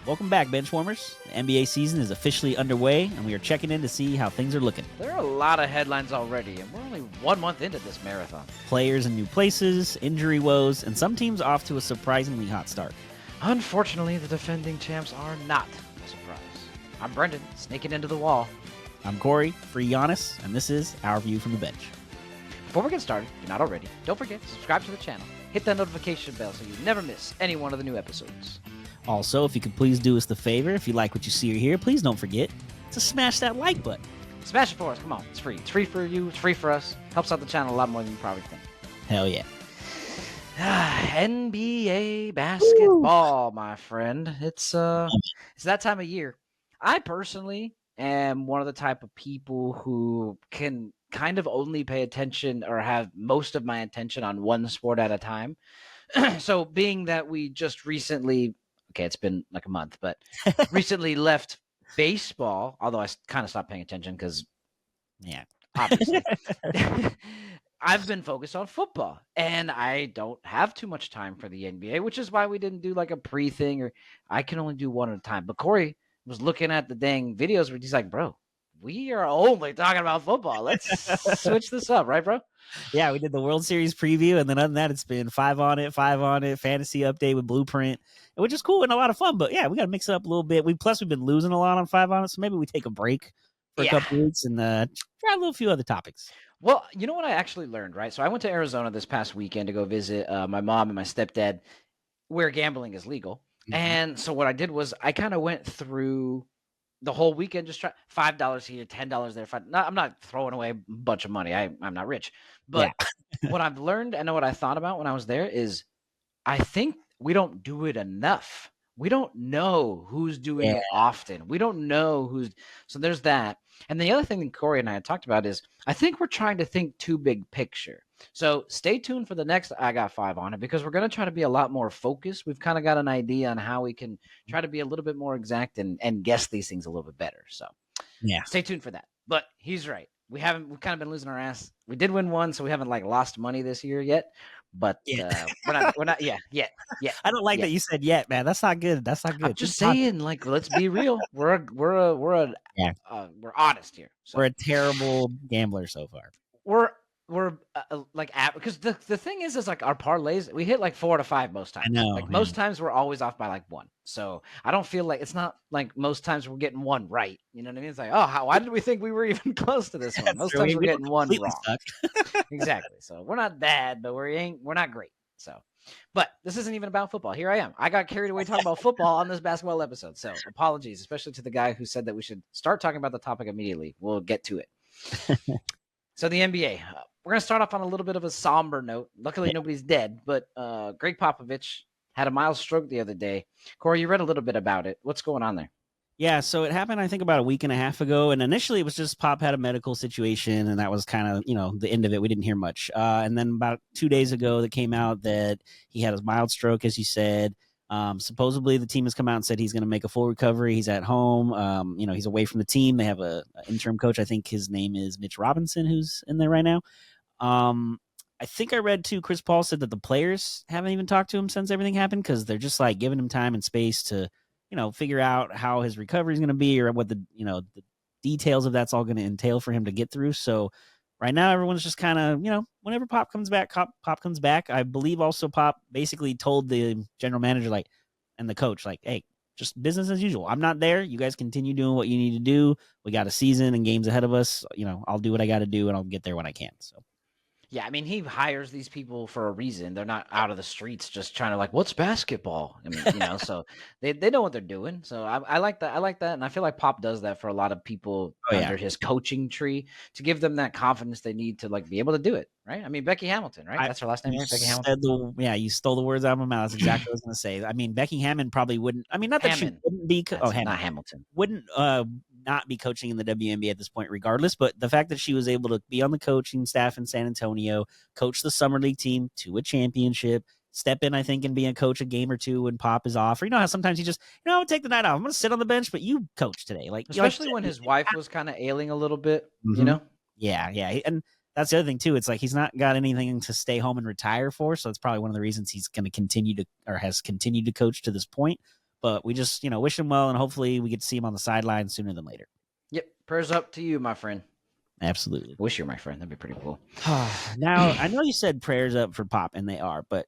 Welcome back, Benchwarmers. The NBA season is officially underway, and we are checking in to see how things are looking. There are a lot of headlines already, and we're only 1 month into this marathon. Players in new places, injury woes, and some teams off to a surprisingly hot start. Unfortunately, the defending champs are not a surprise. I'm Brendan, snaking into the wall. I'm Corey, free Giannis, and this is Our View from the Bench. Before we get started, if you're not already, don't forget to subscribe to the channel, hit that notification bell so you never miss any one of the new episodes. Also, if you could please do us the favor, if you like what you see or hear, please don't forget to smash that like button. Smash it for us, come on, it's free. It's free for you, it's free for us. Helps out the channel a lot more than you probably think. Hell yeah. NBA basketball, my friend. It's that time of year. I personally am one of the type of people who can kind of only pay attention or have most of my attention on one sport at a time. So being that we just recently, okay, it's been like a month, but recently left baseball, although I kind of stopped paying attention because, Yeah. obviously, I've been focused on football, and I don't have too much time for the NBA, which is why we didn't do like a pre-thing, or I can only do one at a time. But Corey was looking at the dang videos where he's like, bro, we are only talking about football. Let's switch this up, right, bro? Yeah, we did the World Series preview, and then other than that, it's been five on it, fantasy update with Blueprint, which is cool and a lot of fun. But yeah, we got to mix it up a little bit. We've been losing a lot on 5 on it, so maybe we take a break for a couple weeks and try a little few other topics. Well, you know what I actually learned, right? So I went to Arizona this past weekend to go visit my mom and my stepdad, where gambling is legal. Mm-hmm. And so what I did was I kind of went through the whole weekend, just try $5 here, $10 there. I'm not throwing away a bunch of money. I'm not rich. But what I've learned and what I thought about when I was there is I think we don't do it enough. We don't know who's doing it often. We don't know who's. So there's that. And the other thing that Corey and I had talked about is I think we're trying to think too big picture. So stay tuned for the next I Got 5 on it, because we're going to try to be a lot more focused. We've kind of got an idea on how we can try to be a little bit more exact and guess these things a little bit better. So yeah, stay tuned for that. But he's right. We've kind of been losing our ass. We did win one, so we haven't like lost money this year yet. But we're not yet. I don't like that you said yet, man. That's not good. That's not good. I'm just saying, like, let's be real. We're honest here. So. We're a terrible gambler so far. We're like, because the thing is like our parlays, we hit like 4 to 5 most times. I know. Like most times we're always off by like 1. So I don't feel like it's not like most times we're getting 1 right. You know what I mean? It's like, why did we think we were even close to this one? Most times we're getting 1 wrong. Exactly. So we're not bad, but we're not great. So, but this isn't even about football. Here I am. I got carried away talking about football on this basketball episode. So apologies, especially to the guy who said that we should start talking about the topic immediately. We'll get to it. So the NBA, we're going to start off on a little bit of a somber note. Luckily, nobody's dead, but Greg Popovich had a mild stroke the other day. Corey, you read a little bit about it. What's going on there? Yeah, so it happened, I think, about a week and a half ago. And initially, it was just Pop had a medical situation, and that was kind of, the end of it. We didn't hear much. And then about 2 days ago, that came out that he had a mild stroke, as you said. Supposedly, the team has come out and said he's going to make a full recovery. He's at home. He's away from the team. They have an interim coach. I think his name is Mitch Robinson, who's in there right now. I think I read too, Chris Paul said that the players haven't even talked to him since everything happened, because they're just like giving him time and space to, figure out how his recovery is going to be, or what the details of that's all going to entail for him to get through. So right now, everyone's just kind of, whenever Pop comes back, Pop comes back. I believe also Pop basically told the general manager, and the coach, hey, just business as usual. I'm not there. You guys continue doing what you need to do. We got a season and games ahead of us. I'll do what I got to do, and I'll get there when I can. So. Yeah, I mean, he hires these people for a reason. They're not out of the streets just trying to what's basketball? I mean, so they know what they're doing. So I like that. I like that. And I feel like Pop does that for a lot of people under his coaching tree, to give them that confidence they need to be able to do it. Right. I mean, Becky Hamilton, right? That's her last name, right? Becky Hamilton. You stole the words out of my mouth. That's exactly what I was going to say. I mean, Becky Hammond probably wouldn't. I mean, not that Hammond. She wouldn't be. Not Hamilton. Wouldn't not be coaching in the WNBA at this point regardless, but the fact that she was able to be on the coaching staff in San Antonio, coach the summer league team to a championship, step in, I think, and be a coach a game or two when Pop is off. Or how sometimes you just, I'll take the night off. I'm going to sit on the bench, but you coach today. Especially when his wife was kind of ailing a little bit, Yeah. And that's the other thing too. It's he's not got anything to stay home and retire for. So it's probably one of the reasons he's going to continue to, or has continued to coach to this point. But we just, wish him well, and hopefully we get to see him on the sideline sooner than later. Yep. Prayers up to you, my friend. Absolutely. I wish you were my friend. That'd be pretty cool. Now, I know you said prayers up for Pop, and they are, but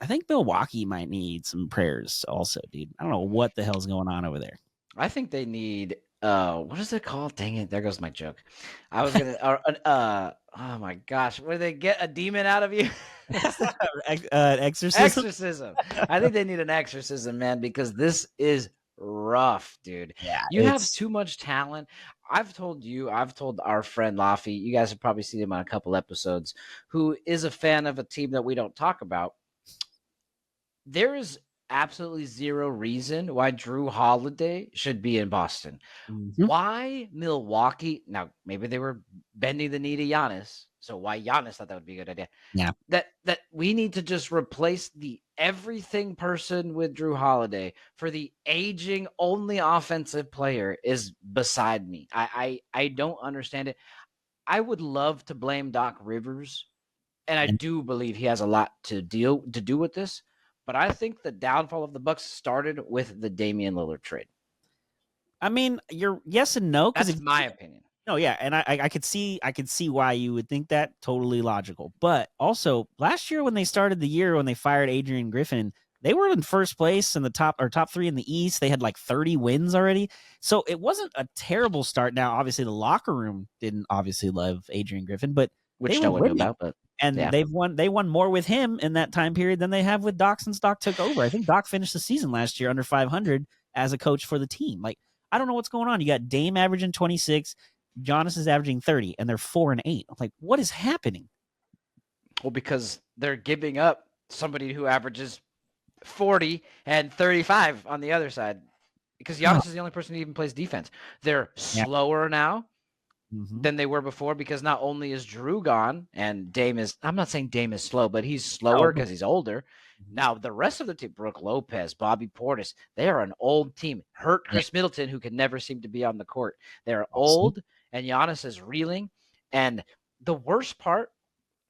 I think Milwaukee might need some prayers also, dude. I don't know what the hell's going on over there. I think they need what is it called? Dang it, there goes my joke. I was gonna oh my gosh, where they get a demon out of you? Exorcism. Exorcism. I think they need an exorcism, man, because this is rough, dude. Yeah, You have too much talent. I've told our friend Laffy, you guys have probably seen him on a couple episodes, who is a fan of a team that we don't talk about. There is absolutely zero reason why Drew Holiday should be in Boston. Mhm. Why Milwaukee? Now, maybe they were bending the knee to Giannis. So why Giannis thought that would be a good idea. Yeah. That we need to just replace the everything person with Drew Holiday for the aging only offensive player is beside me. I don't understand it. I would love to blame Doc Rivers, and I And do believe he has a lot to do with this. But I think the downfall of the Bucks started with the Damian Lillard trade. I mean, you're yes and no, because That's my opinion. no, yeah, and I could see why you would think that. Totally logical. But also last year when they started the year, when they fired Adrian Griffin, they were in first place in the top 3 in the East. They had like 30 wins already. So it wasn't a terrible start. Now, obviously the locker room didn't obviously love Adrian Griffin, but Which they no were one knew winning. about, but And yeah. they won more with him in that time period than they have with Doc since Doc took over. I think Doc finished the season last year under 500 as a coach for the team. Like, I don't know what's going on. You got Dame averaging 26, Giannis is averaging 30, and they're 4-8. I'm like, what is happening? Well, because they're giving up somebody who averages 40 and 35 on the other side. Because Giannis is the only person who even plays defense. They're slower now than they were before, because not only is Drew gone and Dame is, I'm not saying Dame is slow, but he's slower because he's older. Now, the rest of the team, Brooke Lopez, Bobby Portis, they are an old team. Hurt Chris Middleton, who can never seem to be on the court. They're old, and Giannis is reeling. And the worst part,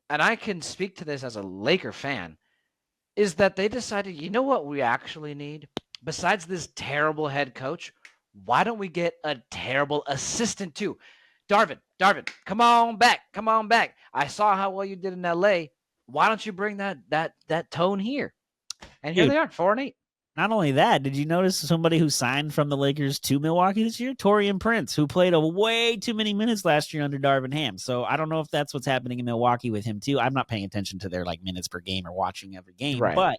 and I can speak to this as a Laker fan, is that they decided, you know what we actually need? Besides this terrible head coach, why don't we get a terrible assistant too? Darvin, come on back. I saw how well you did in LA. Why don't you bring that tone here? And here they are, 4-8. Not only that, did you notice somebody who signed from the Lakers to Milwaukee this year? Taurean Prince, who played way too many minutes last year under Darvin Ham. So I don't know if that's what's happening in Milwaukee with him too. I'm not paying attention to their like minutes per game or watching every game, Right. But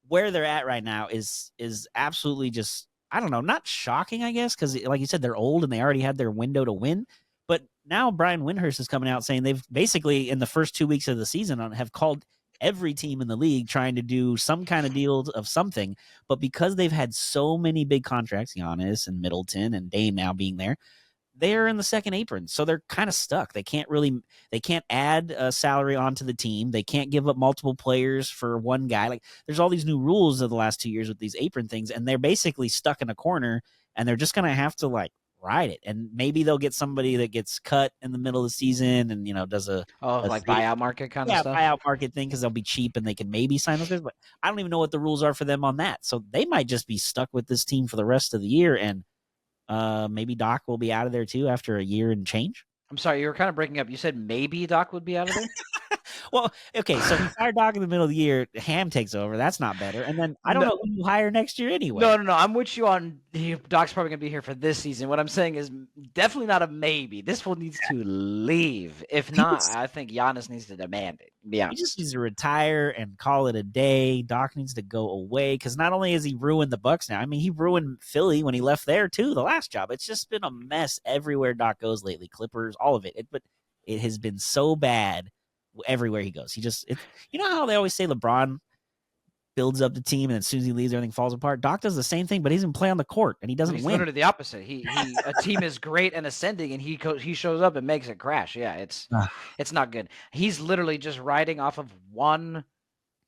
where they're at right now is absolutely just, I don't know, not shocking, I guess, because like you said, they're old and they already had their window to win. But now Brian Windhorst is coming out saying they've basically in the first 2 weeks of the season have called every team in the league trying to do some kind of deal of something. But because they've had so many big contracts, Giannis and Middleton and Dame now being there, they're in the second apron. So they're kind of stuck. They can't add a salary onto the team. They can't give up multiple players for one guy. Like there's all these new rules of the last 2 years with these apron things, and they're basically stuck in a corner, and they're just going to have to like ride it. And maybe they'll get somebody that gets cut in the middle of the season and, does a buyout market kind of stuff. Buyout market thing, because they'll be cheap and they can maybe sign those guys. But I don't even know what the rules are for them on that. So they might just be stuck with this team for the rest of the year. And maybe Doc will be out of there too after a year and change. I'm sorry, you were kind of breaking up. You said maybe Doc would be out of there? Well, okay, so he fired Doc in the middle of the year. Ham takes over. That's not better. And then I don't know who you hire next year anyway. No. I'm with you on Doc's probably going to be here for this season. What I'm saying is definitely not a maybe. This fool needs to leave. If not, I think Giannis needs to demand it. Be honest. He just needs to retire and call it a day. Doc needs to go away, because not only has he ruined the Bucks now, I mean, he ruined Philly when he left there too, the last job. It's just been a mess everywhere Doc goes lately. Clippers, all of it. But it has been so bad everywhere he goes. You know how they always say LeBron builds up the team and as soon as he leaves, everything falls apart? Doc does the same thing, but he doesn't play on the court and he doesn't win. Literally the opposite. He a team is great and ascending, and he shows up and makes it crash. Yeah, it's not good. He's literally just riding off of one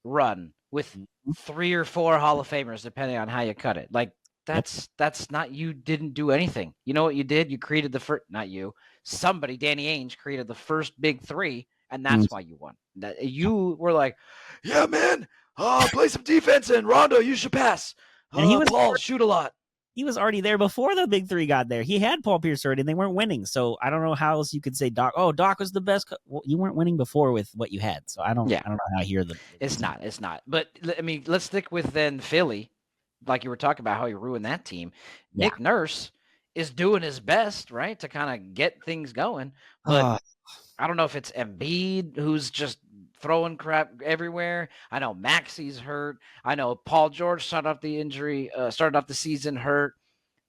run with 3 or 4 Hall of Famers, depending on how you cut it. Like that's not, you didn't do anything. You know what you did? You created the first, not you, somebody, Danny Ainge created the first big 3. And that's why you won. You were like, yeah, man, play some defense, and Rondo, you should pass. And Paul, shoot a lot. he was already there before the big three got there. He had Paul Pierce already, and they weren't winning. So I don't know how else you could say Doc. Oh, Doc was the best. Well, you weren't winning before with what you had. So I don't know how I hear the It's not. But I mean, let's stick with then Philly, like you were talking about how he ruined that team. Yeah. Nick Nurse is doing his best, right, to kind of get things going. But I don't know if it's Embiid who's just throwing crap everywhere. I know Maxi's hurt. I know Paul George started off the season hurt.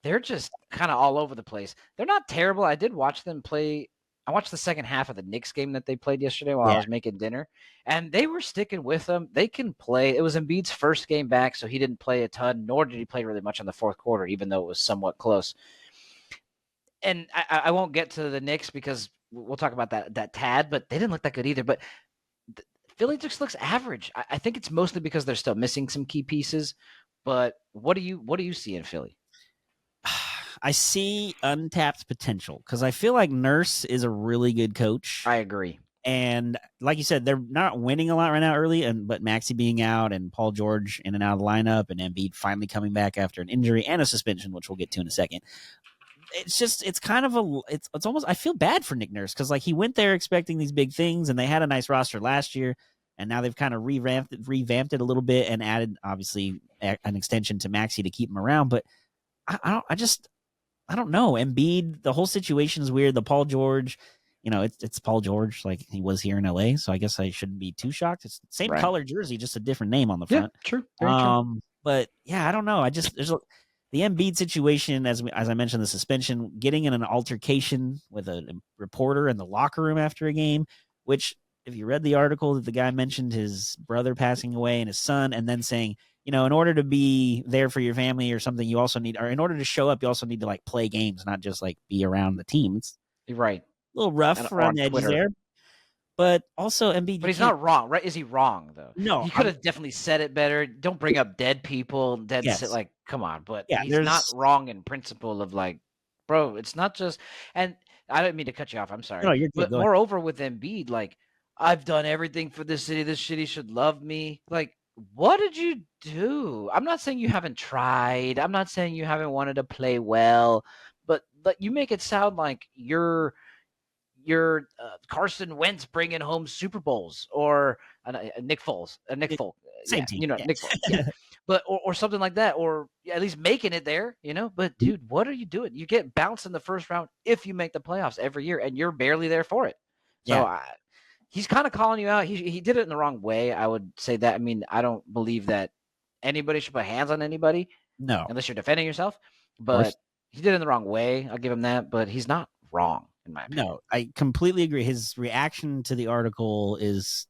They're just kind of all over the place. They're not terrible. I did watch them play. I watched the second half of the Knicks game that they played yesterday while I was making dinner, and they were sticking with them. They can play. It was Embiid's first game back, so he didn't play a ton, nor did he play really much in the fourth quarter, even though it was somewhat close. And I won't get to the Knicks because we'll talk about that tad, but they didn't look that good either. But Philly just looks average. I think it's mostly because they're still missing some key pieces. But what do you see in Philly? I see untapped potential because I feel like Nurse is a really good coach. I agree. And like you said, they're not winning a lot right now early, but Maxey being out and Paul George in and out of the lineup and Embiid finally coming back after an injury and a suspension, which we'll get to in a second. It's kind of it's almost, I feel bad for Nick Nurse because like he went there expecting these big things and they had a nice roster last year and now they've kind of revamped it a little bit and added obviously an extension to Maxey to keep him around. But I don't know. Embiid, the whole situation is weird. The Paul George, it's Paul George, like he was here in LA, so I guess I shouldn't be too shocked. It's the same color jersey, just a different name on the front. Yeah, true. Very true. But yeah, I don't know. The Embiid situation, as I mentioned, the suspension, getting in an altercation with a reporter in the locker room after a game, which if you read the article that the guy mentioned his brother passing away and his son, and then saying, in order to be there for your family or something, you also need, or in order to show up, you also need to like play games, not just like be around the teams. You're right. A little rough around the edges there. But also Embiid. But he's not wrong, right? Is he wrong though? No. He could have definitely said it better. Don't bring up dead people, like, come on. But he's not wrong in principle of like, bro, it's not just, and I didn't mean to cut you off. I'm sorry. No, you're good. But moreover with Embiid, like, I've done everything for this city. This city should love me. Like, what did you do? I'm not saying you haven't tried. I'm not saying you haven't wanted to play well, but you make it sound like you're Carson Wentz bringing home Super Bowls or Nick Foles, same team, Nick Foles, but or something like that, or at least making it there, But dude, what are you doing? You get bounced in the first round if you make the playoffs every year, and you're barely there for it. So he's kind of calling you out. He did it in the wrong way. I would say that. I mean, I don't believe that anybody should put hands on anybody. No, unless you're defending yourself. But he did it in the wrong way. I'll give him that. But he's not wrong. In my opinion. No, I completely agree. His reaction to the article is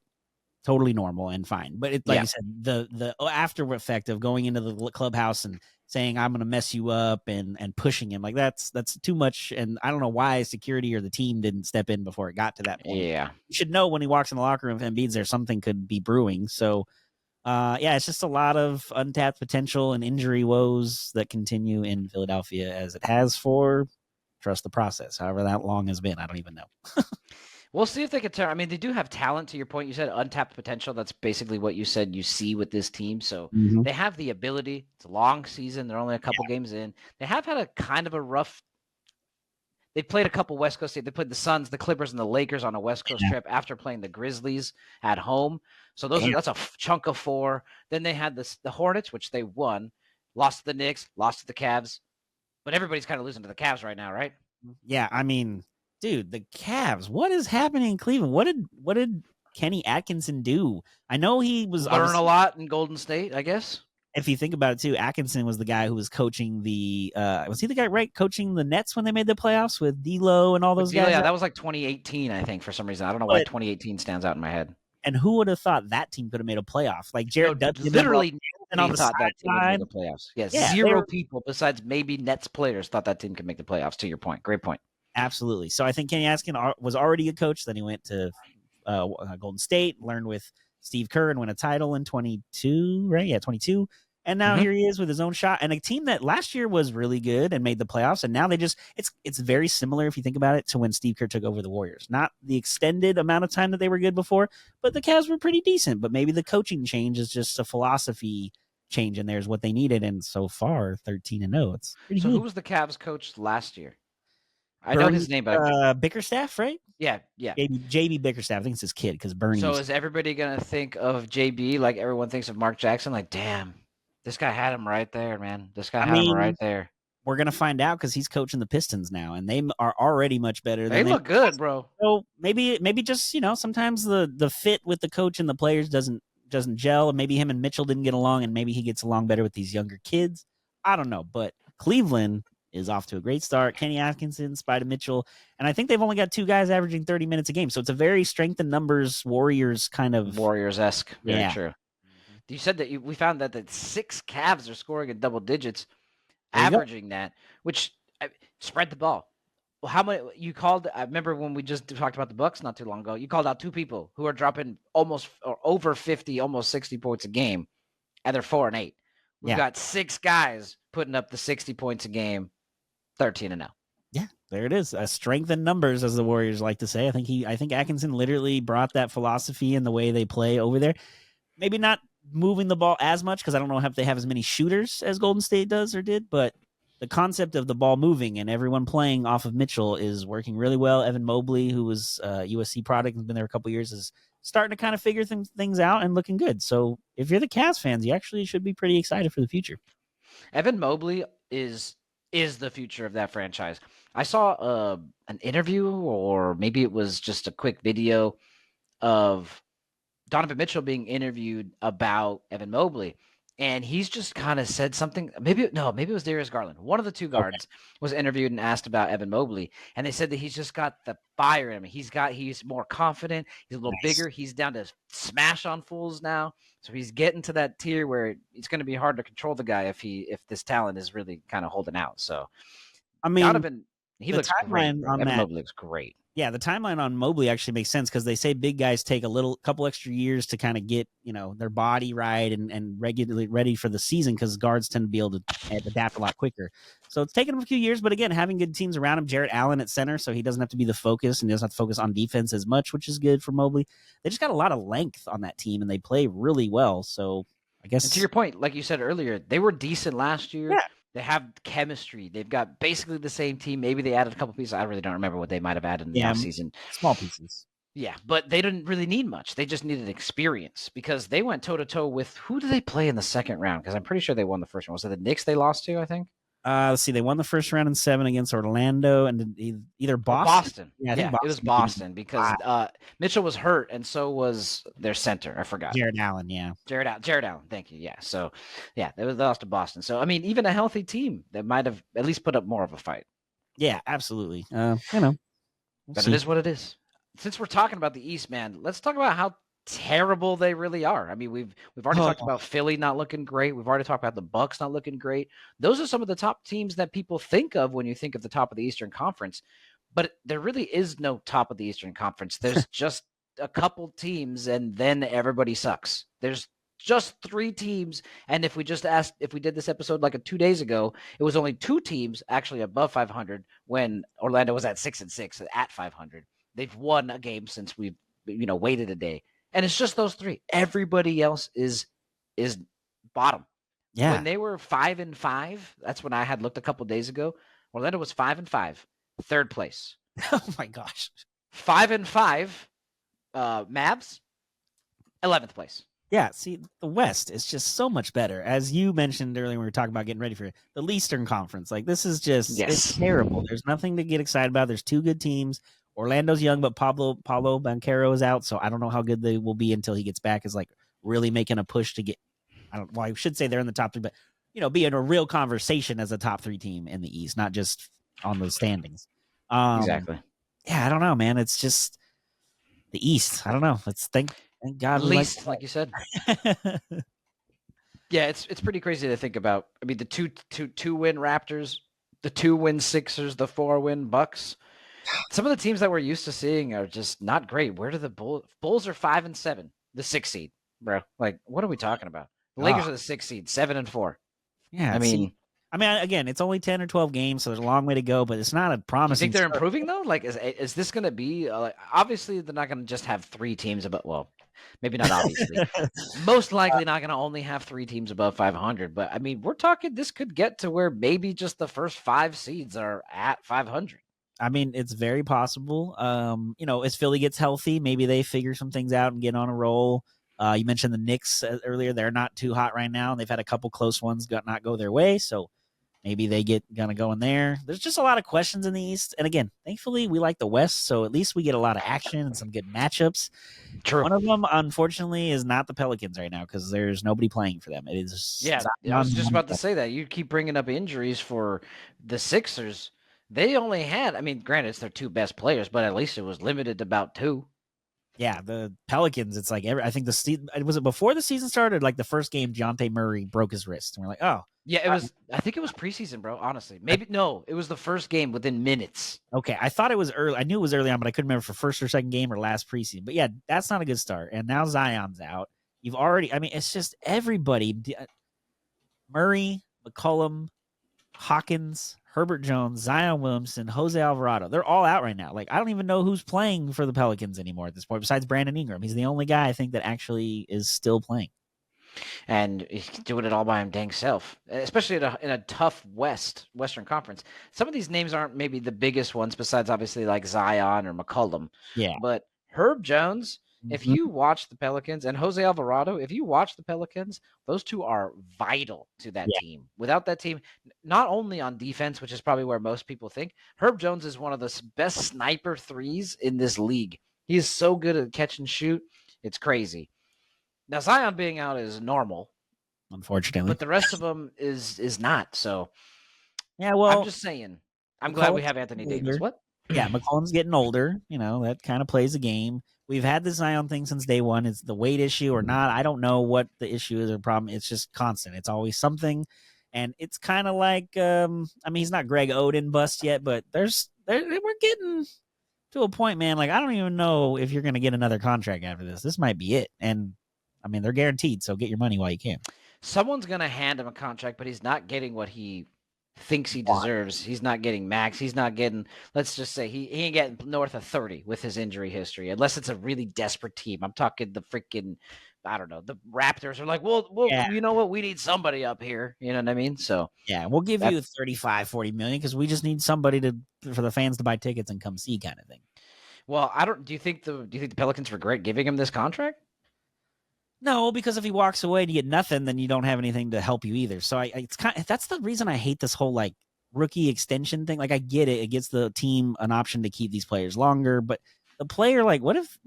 totally normal and fine. But it's like you said, the after effect of going into the clubhouse and saying I'm going to mess you up and pushing him, like that's too much. And I don't know why security or the team didn't step in before it got to that point. Yeah, you should know when he walks in the locker room if Embiid's there, something could be brewing. So it's just a lot of untapped potential and injury woes that continue in Philadelphia as it has for. Trust the process, however that long has been. I don't even know. We'll see if they can turn. I mean, they do have talent. To your point, you said untapped potential. That's basically what you said you see with this team. So they have the ability. It's a long season. They're only a couple games in. They have had a kind of a rough. They played a couple West Coast. They played the Suns, the Clippers, and the Lakers on a West Coast trip after playing the Grizzlies at home. So that's a chunk of 4. Then they had the Hornets, which they won. Lost to the Knicks. Lost to the Cavs. But everybody's kind of losing to the Cavs right now, right? Yeah, I mean, dude, the Cavs. What is happening in Cleveland? What did Kenny Atkinson do? I know he was learn a lot in Golden State, I guess. If you think about it too, Atkinson was the guy who was coaching the was he the guy coaching the Nets when they made the playoffs with D'Lo and all those guys? Yeah, that was like 2018, I think, for some reason. I don't know why 2018 stands out in my head. And who would have thought that team could have made a playoff? Like Jared Dudley, literally and on the thought that team would make the playoffs. Yeah, zero people besides maybe Nets players thought that team could make the playoffs. To your point, great point. Absolutely. So I think Kenny Atkinson was already a coach. Then he went to Golden State, learned with Steve Kerr, and won a title in 22, right? Yeah, 22. And now here he is with his own shot and a team that last year was really good and made the playoffs. And now it's very similar if you think about it to when Steve Kerr took over the Warriors. Not the extended amount of time that they were good before, but the Cavs were pretty decent. But maybe the coaching change is just a philosophy change in there is what they needed. And so far, 13-0. It's pretty So who good. was the Cavs coach last year? I know Bernie his name, but Bickerstaff, right? yeah. JB Bickerstaff. I think it's his kid because Bernie So used. is everybody gonna think of JB like everyone thinks of Mark Jackson? Like, damn, this guy had him right there, man. This guy I had him right mean, there. we're gonna find out because he's coaching the Pistons now, and they are already much better They than they look were good, last. bro. So maybe just sometimes the fit with the coach and the players doesn't gel, and maybe him and Mitchell didn't get along, and maybe he gets along better with these younger kids. I don't know, but Cleveland is off to a great start. Kenny Atkinson, Spider Mitchell, and I think they've only got 2 guys averaging 30 minutes a game, so it's a very strength in numbers Warriors kind of. Warriors-esque. Very Yeah. true. Mhm. You said that we found that 6 Cavs are scoring in double digits, There you go. averaging that, which spread the ball. Well, how many you called? I remember when we just talked about the Bucks not too long ago. You called out 2 people who are dropping almost or over 50, almost 60 points a game, and they're 4-8. We've Yeah. got 6 guys putting up the 60 points a game, 13-0. Yeah, there it is. A strength in numbers, as the Warriors like to say. I think Atkinson literally brought that philosophy in the way they play over there. Maybe not moving the ball as much because I don't know if they have as many shooters as Golden State does or did, but the concept of the ball moving and everyone playing off of Mitchell is working really well. Evan Mobley, who was a USC product and has been there a couple years, is starting to kind of figure things out and looking good. So if you're the Cavs fans, you actually should be pretty excited for the future. Evan Mobley is the future of that franchise. I saw an interview, or maybe it was just a quick video of Donovan Mitchell being interviewed about Evan Mobley, and he's just kind of said something. Maybe it was Darius Garland. One of the 2 Okay. guards was interviewed and asked about Evan Mobley, and they said that he's just got the fire in him. He's more confident. He's a little Nice. bigger. He's down to smash on fools now. So he's getting to that tier where it's going to be hard to control the guy if this talent is really kind of holding out. So I mean, Donovan, he the looks great. timeline Bro. on Evan that. Mobley looks great. Yeah, the timeline on Mobley actually makes sense because they say big guys take a couple extra years to kind of get their body right and regularly ready for the season because guards tend to be able to adapt a lot quicker. So it's taken him a few years, but again, having good teams around him, Jarrett Allen at center, so he doesn't have to be the focus and he doesn't have to focus on defense as much, which is good for Mobley. They just got a lot of length on that team and they play really well. So I guess. And to your point, like you said earlier, they were decent last year. Yeah. They have chemistry. They've got basically the same team. Maybe they added a couple pieces. I really don't remember what they might have added in the offseason. Small pieces. Yeah, but they didn't really need much. They just needed experience because they went toe-to-toe with who do they play in the second round? Because I'm pretty sure they won the first round. Was it the Knicks they lost to, I think? Let's see. They won the first round in 7 against Orlando and either Boston. Boston. Yeah, I think it was Boston because Mitchell was hurt and so was their center. I forgot. Jarrett Allen, yeah. Jared Allen. Thank you. Yeah. So, yeah, they lost to Boston. So, I mean, even a healthy team that might have at least put up more of a fight. Yeah, absolutely. But it is what it is. Since we're talking about the East, man, let's talk about how terrible they really are. I mean, we've already talked about Philly not looking great. We've already talked about the Bucks not looking great. Those are some of the top teams that people think of when you think of the top of the Eastern Conference. But there really is no top of the Eastern Conference. There's just a couple teams, and then everybody sucks. There's just 3 teams, and if we did this episode like 2 days ago, it was only 2 teams actually above 500 when Orlando was at 6-6 at 500. They've won a game since we've waited a day. And it's just those 3. Everybody else is bottom. Yeah. When they were 5-5, that's when I had looked a couple days ago. Orlando was 5-5, 3rd place. Oh my gosh. 5-5, Mavs, 11th place. Yeah, see, the West is just so much better. As you mentioned earlier when we were talking about getting ready for the Eastern Conference. Like, this is just it's terrible. There's nothing to get excited about. There's 2 good teams. Orlando's young, but Paulo Banchero is out, so I don't know how good they will be until he gets back. Is like really making a push to get. I should say they're in the top 3, but be in a real conversation as a top 3 team in the East, not just on the standings. Exactly. Yeah, I don't know, man. It's just the East. I don't know. Let's thank God. At least, like you said. Yeah, it's pretty crazy to think about. I mean, the two win Raptors, the 2-win Sixers, the 4-win Bucks. Some of the teams that we're used to seeing are just not great. Where do the Bulls are 5-7, the 6th seed, bro? Like, what are we talking about? The Lakers are the 6th seed, 7-4. Yeah, I mean, again, it's only 10 or 12 games, so there's a long way to go. But it's not a promising. You think they're improving though? Like, is this going to be? Obviously, they're not going to just have 3 teams. But Maybe not obviously. Most likely not going to only have 3 teams above 500, but I mean, we're talking this could get to where maybe just the first 5 seeds are at 500. I mean, it's very possible. As Philly gets healthy, maybe they figure some things out and get on a roll. You mentioned the Knicks earlier; they're not too hot right now, and they've had a couple close ones not go their way. So maybe they gonna go in there. There's just a lot of questions in the East, and again, thankfully, we like the West, so at least we get a lot of action and some good matchups. True. One of them, unfortunately, is not the Pelicans right now because there's nobody playing for them. It is Yeah, I was just about to say that. You keep bringing up injuries for the Sixers. They only had, I mean, granted, it's their 2 best players, but at least it was limited to about 2. Yeah, the Pelicans. It's like I think was it before the season started. Like the first game, Dejounte Murray broke his wrist, and we're like, oh, Yeah, it was. I think it was preseason, bro. Honestly, maybe no. It was the first game within minutes. okay. I thought it was early. I knew it was early on, but I couldn't remember for first or second game or last preseason. But yeah, that's not a good start. And now Zion's out. You've already. I mean, it's just everybody. Murray, McCollum, Hawkins, Herbert Jones, Zion Williamson, Jose Alvarado. They're all out right now. Like, I don't even know who's playing for the Pelicans anymore at this point, besides Brandon Ingram. He's the only guy I think that actually is still playing. And he's doing it all by him dang self, especially in a tough Western Conference. Some of these names aren't maybe the biggest ones, besides obviously like Zion or McCollum. Yeah. But Herb Jones, if you watch the Pelicans, and Jose Alvarado, if you watch the Pelicans, those two are vital to that team. Without that team, not only on defense, which is probably where most people think, Herb Jones is one of the best sniper threes in this league. He is so good at catch and shoot. It's crazy. Now, Zion being out is normal, unfortunately, but the rest of them is not. So, yeah, well, I'm just saying. I'm glad we have Anthony Davis. What? Yeah, McCollum's getting older. You know, that kind of plays the game. We've had the Zion thing since day one. It's the weight issue or not. I don't know what the issue is or problem. It's just constant. It's always something. And it's kind of like, I mean, he's not Greg Oden bust yet, but we're getting to a point, man. Like, I don't even know if you're going to get another contract after this. This might be it. And I mean, they're guaranteed. So get your money while you can. Someone's going to hand him a contract, but he's not getting what he thinks he deserves. He's not getting max. He's not getting, let's just say he ain't getting north of 30 with his injury history, unless it's a really desperate team. I'm talking the freaking, I don't know, the Raptors are like, well, you know what? We need somebody up here. You know what I mean? So yeah, we'll give you 35, 40 million because we just need somebody for the fans to buy tickets and come see kind of thing. Well, do you think the Pelicans regret giving him this contract? No, because if he walks away and you get nothing, then you don't have anything to help you either. So that's the reason I hate this whole like rookie extension thing. Like I get it. It gives the team an option to keep these players longer, but the player, like, what if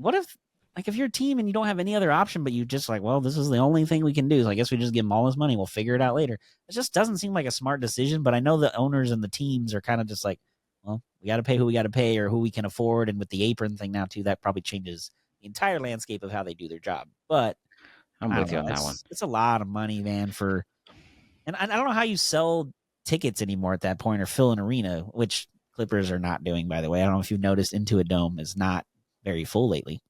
like if you're a team and you don't have any other option, but you just like, well, this is the only thing we can do. So I guess we just give him all his money. We'll figure it out later. It just doesn't seem like a smart decision, but I know the owners and the teams are kind of just like, well, we got to pay who we got to pay or who we can afford. And with the apron thing now too, that probably changes the entire landscape of how they do their job. But I'm with you on that one. It's a lot of money, man, and I don't know how you sell tickets anymore at that point or fill an arena, which Clippers are not doing, by the way. I don't know if you've noticed Into a Dome is not very full lately.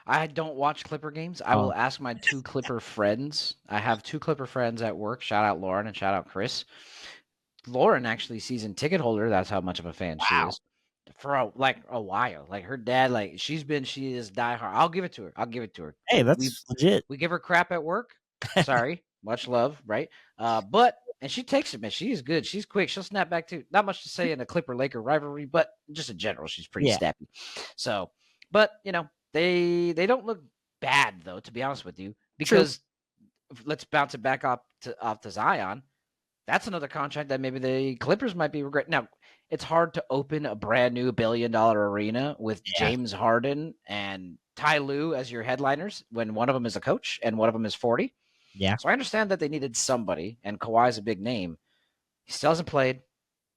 I don't watch Clipper games. I will ask my 2 Clipper friends. I have 2 Clipper friends at work. Shout out Lauren and shout out Chris. Lauren actually season ticket holder. That's how much of a fan she is. For a while. Like her dad, like she is diehard. I'll give it to her. Hey, that's legit. We give her crap at work. Sorry. Much love, right? But and she takes it, man. She is good. She's quick. She'll snap back too. Not much to say in a Clipper Laker rivalry, but just in general, she's pretty snappy. So, but you know, they don't look bad though, to be honest with you. Because let's bounce it back off to Zion. That's another contract that maybe the Clippers might be regret. Now, it's hard to open a brand new $1 billion arena with James Harden and Ty Lue as your headliners when one of them is a coach and one of them is 40. Yeah. So I understand that they needed somebody, and Kawhi's a big name. He still hasn't played.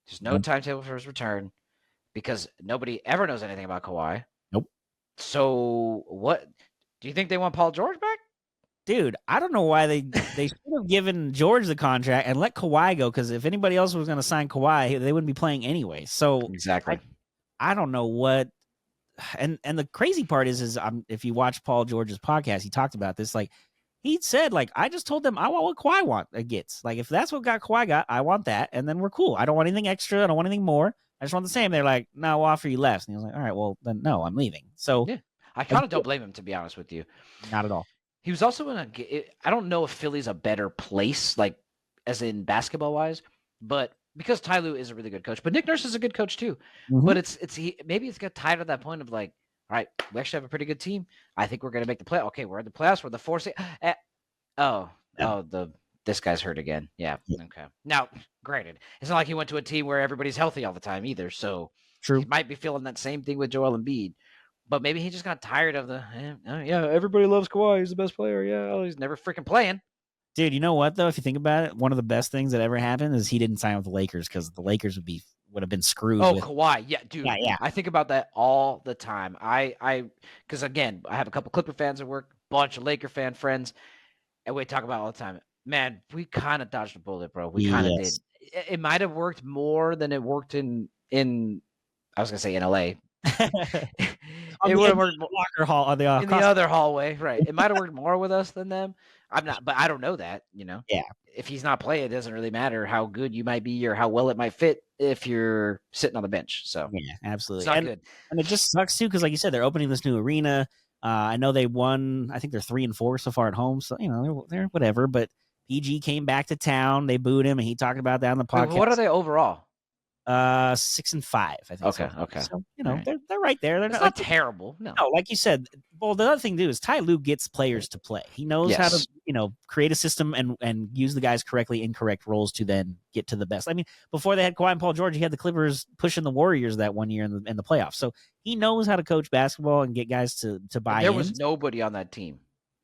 There's no timetable for his return because nobody ever knows anything about Kawhi. Nope. So what do you think they want Paul George back? Dude, I don't know why they should have given George the contract and let Kawhi go, because if anybody else was going to sign Kawhi, they wouldn't be playing anyway. So exactly, I don't know what. And the crazy part is if you watch Paul George's podcast, he talked about this. Like he said, like I just told them I want what Kawhi gets. Like if that's what Kawhi got, I want that, and then we're cool. I don't want anything extra. I don't want anything more. I just want the same. They're like, no, we'll offer you less. And he was like, all right, well then no, I'm leaving. So. Yeah. I kind of don't blame him, to be honest with you. Not at all. He was also I don't know if Philly's a better place, like as in basketball wise, but because Ty Lue is a really good coach, but Nick Nurse is a good coach too. Mhm. But maybe it's got tired of that point of like, all right, we actually have a pretty good team. I think we're going to make the play. Okay, we're in the playoffs. We're the fourth. This guy's hurt again. Yeah. Okay. Now, granted, it's not like he went to a team where everybody's healthy all the time either. So True. he might be feeling that same thing with Joel Embiid. But maybe he just got tired of everybody loves Kawhi. He's the best player. Yeah, he's never freaking playing. Dude, you know what though? If you think about it, one of the best things that ever happened is he didn't sign with the Lakers because the Lakers would have been screwed. Oh, Kawhi, yeah, dude. Yeah. I think about that all the time. Because again, I have a couple Clipper fans at work, bunch of Laker fan friends, and we talk about it all the time. Man, we kind of dodged a bullet, bro. We kind of did. It might have worked more than it worked in. I was gonna say in LA. It would have worked locker hall in the other hallway, right? It might have worked more with us than them. I'm not, but I don't know that. Yeah. If he's not playing, it doesn't really matter how good you might be or how well it might fit if you're sitting on the bench. So yeah, absolutely. It's not good. And it just sucks too because, like you said, they're opening this new arena. I know they won. I think they're 3-4 so far at home. So they're whatever. But PG came back to town. They booed him, and he talked about that on the podcast. What are they overall? 6-5, I think. Okay. So they're right there. They're not terrible. No, like you said. Well, the other thing too is Ty Lue gets players to play. He knows how to create a system and use the guys correctly in correct roles to then get to the best. I mean, before they had Kawhi and Paul George, he had the Clippers pushing the Warriors that one year in the playoffs. So he knows how to coach basketball and get guys to buy in. There was nobody on that team.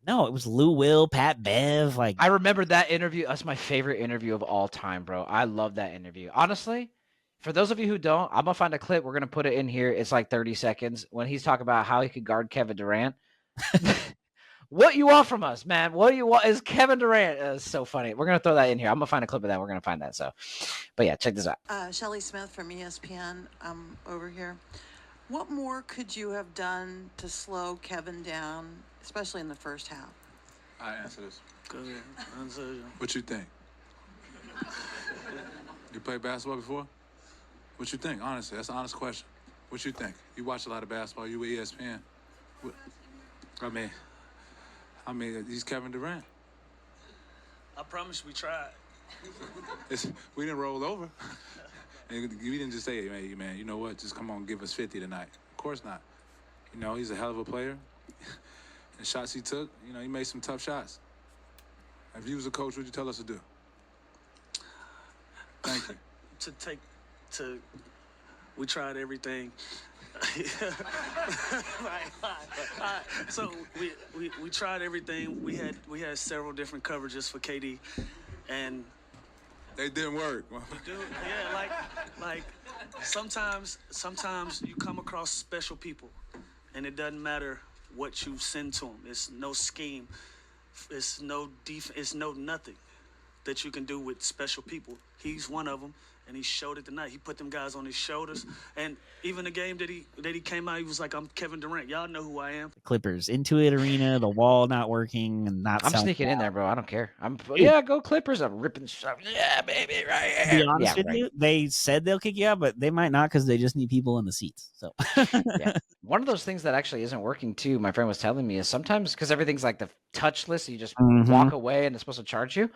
No, it was Lou Will, Pat Bev. Like I remember that interview. That's my favorite interview of all time, bro. I love that interview. Honestly, for those of you who don't, I'm gonna find a clip. We're gonna put it in here. It's like 30 seconds when he's talking about how he could guard Kevin Durant. What you want from us, man? What do you want? Is Kevin Durant? It's so funny. We're gonna throw that in here. I'm gonna find a clip of that. We're gonna find that. So, but yeah, check this out. Shelly Smith from ESPN. Over here. What more could you have done to slow Kevin down, especially in the first half? I answer this. Go ahead. Answer you. What you think? You played basketball before? What you think? Honestly, that's an honest question. What you think? You watch a lot of basketball. You with ESPN. I mean, he's Kevin Durant. I promise we tried. We didn't roll over. And we didn't just say, hey, man, you know what? Just come on, give us 50 tonight. Of course not. He's a hell of a player. The shots he took, he made some tough shots. If you was a coach, what would you tell us to do? Thank you. We tried everything. So we tried everything. We had several different coverages for KD, and they didn't work. Like sometimes you come across special people, and it doesn't matter what you send to them. It's no scheme. It's no it's no nothing that you can do with special people. He's one of them, and he showed it tonight. He put them guys on his shoulders, and even the game that he came out, he was like, "I'm Kevin Durant. Y'all know who I am." Clippers, Intuit Arena, the wall not working and not. I'm sneaking in there, bro. I don't care. Go Clippers. I'm ripping shit. Yeah, baby, right here. To be honest with you, they said they'll kick you out, but they might not because they just need people in the seats. So one of those things that actually isn't working too. My friend was telling me is sometimes because everything's like the touchless, you just walk away and it's supposed to charge you.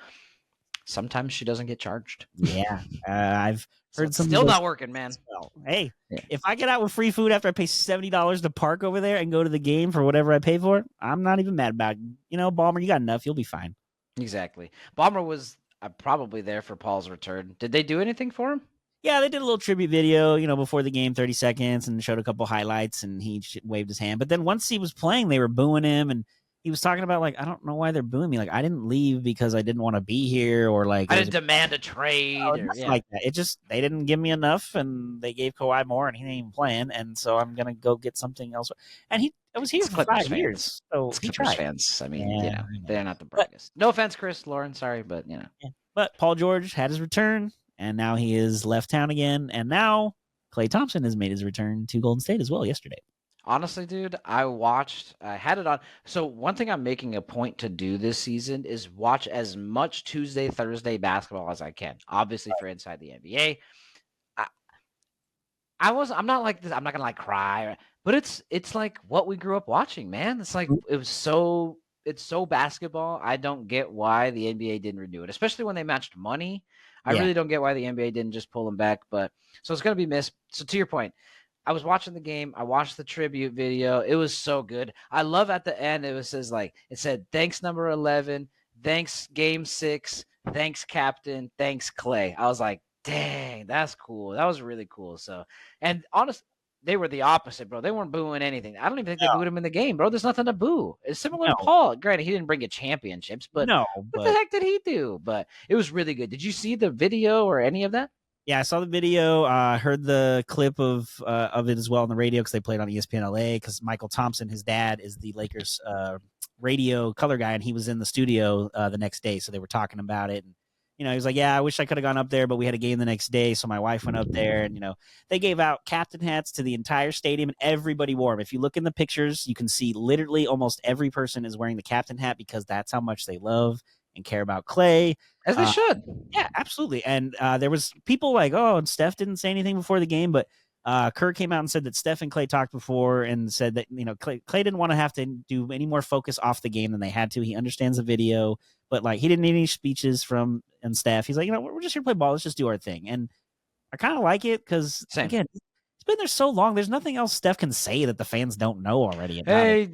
Sometimes she doesn't get charged. Yeah, I've heard some. Still not working, man. Well, hey, if I get out with free food after I pay $70 to park over there and go to the game for whatever I pay for it, I'm not even mad about it. Balmer, you got enough. You'll be fine. Exactly. Balmer was probably there for Paul's return. Did they do anything for him? Yeah, they did a little tribute video, before the game, 30 seconds, and showed a couple highlights, and he waved his hand. But then once he was playing, they were booing him, and he was talking about, like, I don't know why they're booing me. Like, I didn't leave because I didn't want to be here, or like I didn't demand a trade. Like that. It just, they didn't give me enough, and they gave Kawhi more, and he ain't even playing, and so I'm gonna go get something else. And I was here for 5 years, so it's Clippers fans. I mean, they're not the brightest. No offense, Chris, Lauren, sorry, but Yeah. But Paul George had his return, and now he is left town again, and now Klay Thompson has made his return to Golden State as well yesterday. Honestly, dude, I had it on. So one thing I'm making a point to do this season is watch as much Tuesday, Thursday basketball as I can. Obviously for Inside the NBA. I'm not like this. I'm not gonna like cry, but it's like what we grew up watching, man. It's like it's so basketball. I don't get why the NBA didn't renew it, especially when they matched money. I Yeah. really don't get why the NBA didn't just pull them back. But so it's gonna be missed. So to your point, I was watching the game. I watched the tribute video. It was so good. I love at the end it said thanks number 11, thanks game 6, thanks captain, thanks Clay. I was like, dang, that's cool. That was really cool. So, and honestly, they were the opposite, bro. They weren't booing anything. I don't even think they booed him in the game, bro. There's nothing to boo. It's similar to No. Paul. Granted, he didn't bring you championships, but No, what but the heck did he do? But it was really good. Did you see the video or any of that? yeah, I saw the video. Heard the clip of it as well on the radio because they played on ESPN LA. Because Michael Thompson, his dad, is the Lakers radio color guy, and he was in the studio the next day, so they were talking about it. And he was like, "Yeah, I wish I could have gone up there, but we had a game the next day, so my wife went up there, and they gave out captain hats to the entire stadium, and everybody wore them. If you look in the pictures, you can see literally almost every person is wearing the captain hat because that's how much they love and care about Clay." As they should. Yeah, absolutely. And there was people like, oh, and Steph didn't say anything before the game, but Kerr came out and said that Steph and Clay talked before and said that Clay didn't want to have to do any more focus off the game than they had to. He understands the video, but like he didn't need any speeches from and Steph. He's like, we're just here to play ball. Let's just do our thing. And I kind of like it because again, it's been there so long. There's nothing else Steph can say that the fans don't know already about it.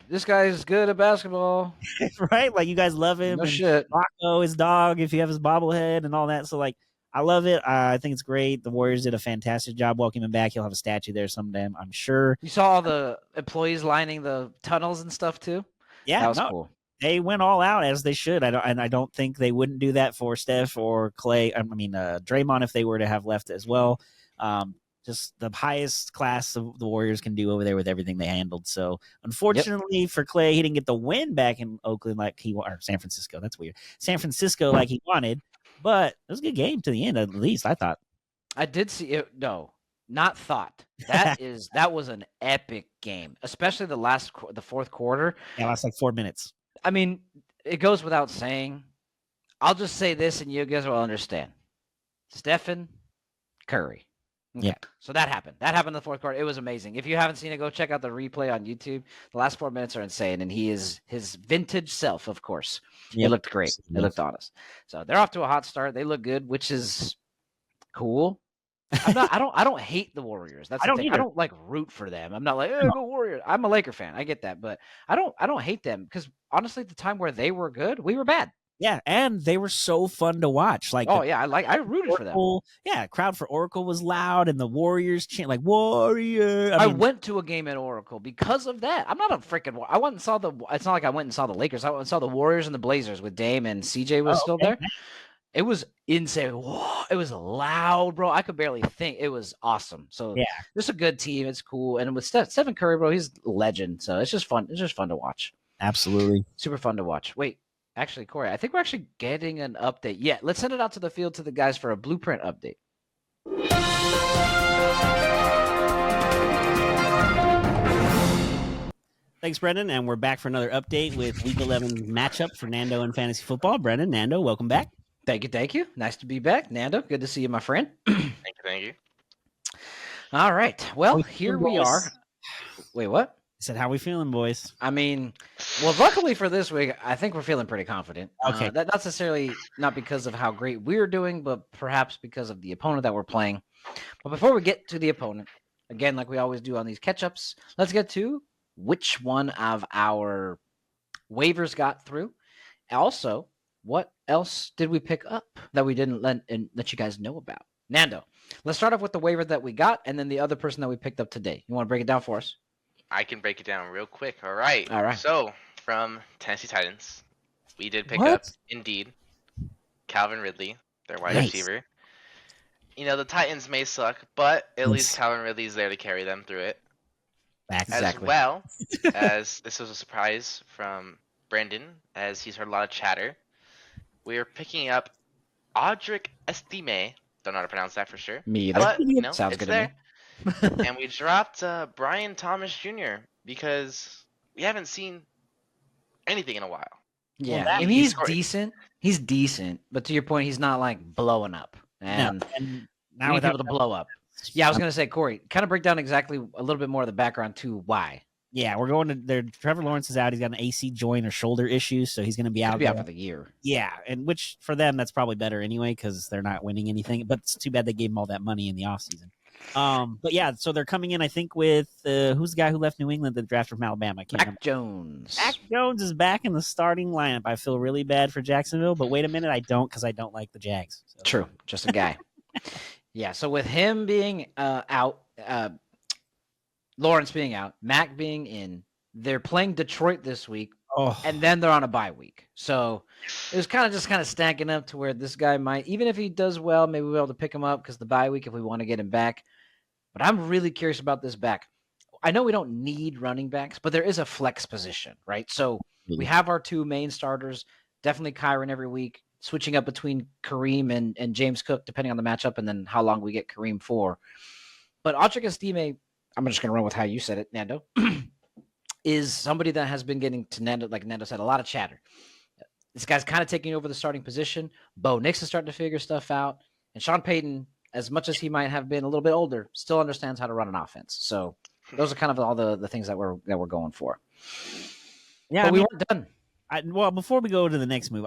This guy's good at basketball. Right? Like you guys love him. No and shit. Rocco, his dog, if you have his bobblehead and all that. So like I love it. I think it's great. The Warriors did a fantastic job welcoming him back. He'll have a statue there someday, I'm sure. You saw all the employees lining the tunnels and stuff too? Yeah, that was cool. They went all out as they should. I don't think they wouldn't do that for Steph or Clay. Draymond if they were to have left as well. Just the highest class of the Warriors can do over there with everything they handled. So unfortunately for Clay, he didn't get the win back in Oakland or San Francisco. That's weird. San Francisco like he wanted, but it was a good game to the end, at least I thought. I did see it. No, not thought. That was an epic game, especially the fourth quarter. Yeah, last like 4 minutes. I mean, it goes without saying. I'll just say this, and you guys will understand. Stephen Curry. Okay. Yeah. So that happened. That happened in the fourth quarter. It was amazing. If you haven't seen it, go check out the replay on YouTube. The last 4 minutes are insane, and he is his vintage self, of course. It looked great. It looked honest. So they're off to a hot start. They look good, which is cool. I don't hate the Warriors. That's the thing. I don't like root for them. I'm not like, go Warriors. I'm a Laker fan. I get that, but I don't hate them because honestly, the time where they were good, we were bad. Yeah, and they were so fun to watch. Like, I rooted for them. Yeah, crowd for Oracle was loud, and the Warriors chant like "Warrior." I went to a game at Oracle because of that. I'm not a freaking. I went and saw the. It's not like I went and saw the Lakers. I went and saw the Warriors and the Blazers with Dame and CJ was still there. It was insane. Whoa, it was loud, bro. I could barely think. It was awesome. So yeah, just a good team. It's cool, and with Stephen Curry, bro, he's a legend. So it's just fun. It's just fun to watch. Absolutely, super fun to watch. Wait. Actually, Corey, I think we're actually getting an update. Yeah, let's send it out to the field to the guys for a blueprint update. Thanks, Brendan. And we're back for another update with Week 11 matchup for Nando and fantasy football. Brendan, Nando, welcome back. Thank you. Nice to be back. Nando, good to see you, my friend. Thank you. All right. Well, here we are. Wait, what? I said, how we feeling, boys? I mean, well, luckily for this week, I think we're feeling pretty confident. Okay. That's necessarily not because of how great we're doing, but perhaps because of the opponent that we're playing. But before we get to the opponent, again, like we always do on these catch-ups, let's get to which one of our waivers got through. Also, what else did we pick up that we didn't let you guys know about? Nando, let's start off with the waiver that we got and then the other person that we picked up today. You want to break it down for us? I can break it down real quick. All right. So, from Tennessee Titans, we did pick up, indeed, Calvin Ridley, their wide receiver. The Titans may suck, but at least Calvin Ridley's there to carry them through it. As well as this was a surprise from Brendan, as he's heard a lot of chatter. We're picking up Audric Estime. Don't know how to pronounce that for sure. Me either. But, sounds it's good there. to me. And we dropped Brian Thomas Jr. because we haven't seen anything in a while. Yeah, and he's decent. He's decent, but to your point, he's not like blowing up. And now we need people to blow up. Yeah, I was going to say, Corey, kind of break down exactly a little bit more of the background to why. Yeah, we're going to there. Trevor Lawrence is out. He's got an AC joint or shoulder issue, so he's going to be out. Out for the year. Yeah, and which for them that's probably better anyway because they're not winning anything. But it's too bad they gave him all that money in the offseason. But yeah, so they're coming in. I think with who's the guy who left New England that drafted from Alabama? I can't remember. Jones. Mac Jones is back in the starting lineup. I feel really bad for Jacksonville, but wait a minute, I don't because I don't like the Jags. So. True, just a guy. Yeah, so with him being out, Lawrence being out, Mac being in, they're playing Detroit this week, and then they're on a bye week. So it was kind of stacking up to where this guy might, even if he does well, maybe we'll be able to pick him up because the bye week if we want to get him back. But I'm really curious about this back. I know we don't need running backs, but there is a flex position, right? So we have our two main starters, definitely Kyron every week, switching up between Kareem and James Cook, depending on the matchup, and then how long we get Kareem for. But Audric Estime, I'm just going to run with how you said it, Nando, is somebody that has been getting to Nando, like Nando said, a lot of chatter. This guy's kind of taking over the starting position. Bo Nix is starting to figure stuff out. And Sean Payton, as much as he might have been a little bit older, still understands how to run an offense. So those are kind of all the things that we're going for. Yeah, but we weren't done. Well, before we go to the next move,